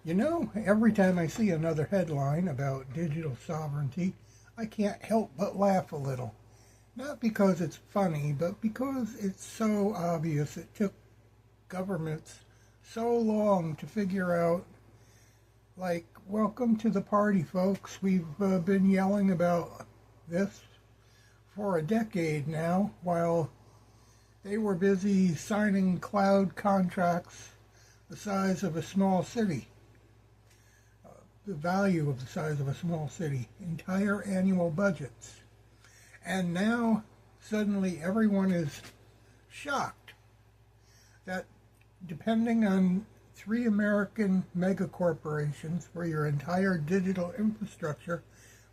You know, every time I see another headline about digital sovereignty, I can't help but laugh a little. Not because it's funny, but because it's so obvious. It took governments so long to figure out, like, welcome to the party, folks. We've been yelling about this for a decade now, while they were busy signing cloud contracts the size of a small city. The value of the size of a small city, entire annual budgets. And now suddenly everyone is shocked that depending on three American megacorporations for your entire digital infrastructure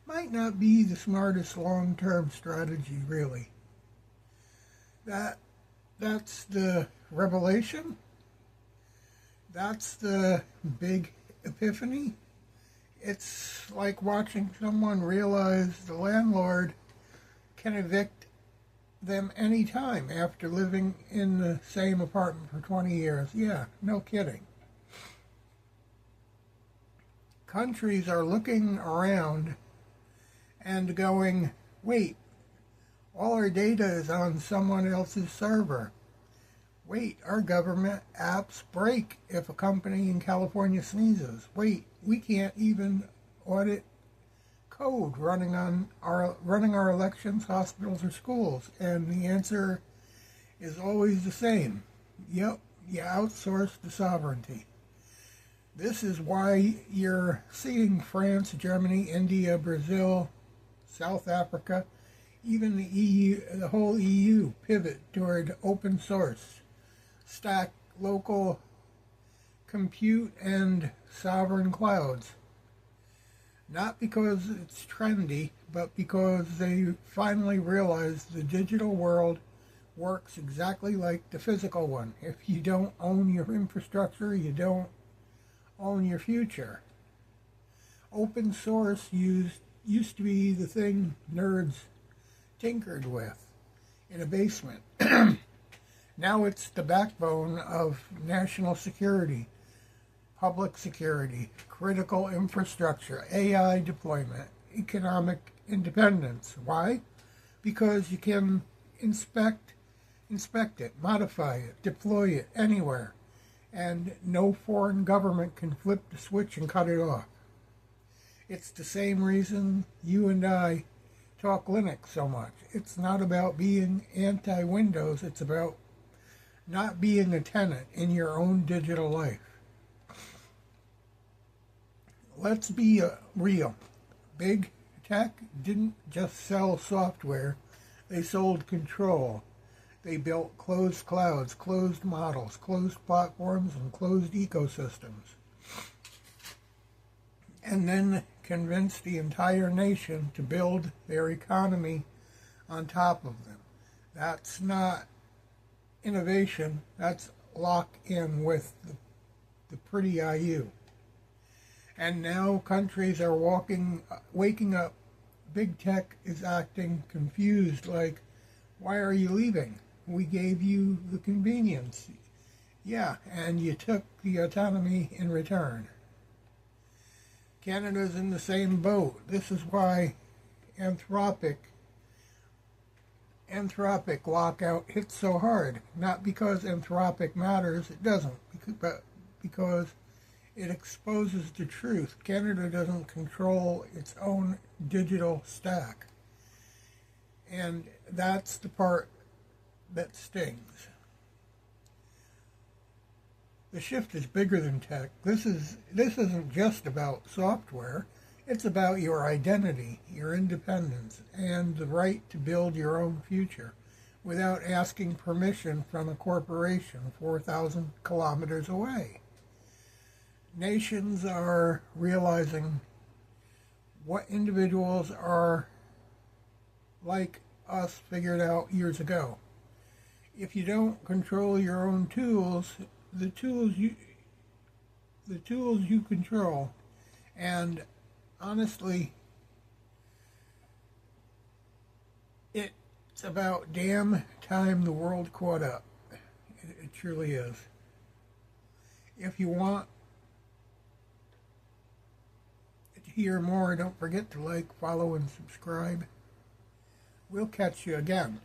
might not be the smartest long-term strategy, really. That's the revelation. That's the big epiphany. It's like watching someone realize the landlord can evict them any time after living in the same apartment for 20 years. Yeah, no kidding. Countries are looking around and going, wait, all our data is on someone else's server. Wait, our government apps break if a company in California sneezes. Wait, we can't even audit code running our elections, hospitals, or schools. And the answer is always the same. Yep, you outsource the sovereignty. This is why you're seeing France, Germany, India, Brazil, South Africa, even the EU, the whole EU pivot toward open source, stack local compute and sovereign clouds. Not because it's trendy, but because they finally realized the digital world works exactly like the physical one. If you don't own your infrastructure, you don't own your future. Open source used to be the thing nerds tinkered with in a basement. Now it's the backbone of national security, public security, critical infrastructure, AI deployment, economic independence. Why? Because you can inspect it, modify it, deploy it anywhere, and no foreign government can flip the switch and cut it off. It's the same reason you and I talk Linux so much. It's not about being anti-Windows, it's about not being a tenant in your own digital life. Let's be real. Big tech didn't just sell software, they sold control. They built closed clouds, closed models, closed platforms, and closed ecosystems. And then convinced the entire nation to build their economy on top of them. That's not innovation, that's lock in with the pretty IU. And now countries are waking up. Big tech is acting confused, like, why are you leaving? We gave you the convenience. Yeah, and you took the autonomy in return. Canada's in the same boat. This is why Anthropic lockout hits so hard. Not because Anthropic matters, it doesn't, but because it exposes the truth. Canada doesn't control its own digital stack. And that's the part that stings. The shift is bigger than tech. This isn't just about software. It's about your identity, your independence, and the right to build your own future without asking permission from a corporation 4,000 kilometers away. Nations are realizing what individuals are like us figured out years ago. If you don't control your own tools, the tools you control, and honestly, it's about damn time the world caught up. It truly is. If you want hear more, don't forget to like, follow, and subscribe. We'll catch you again.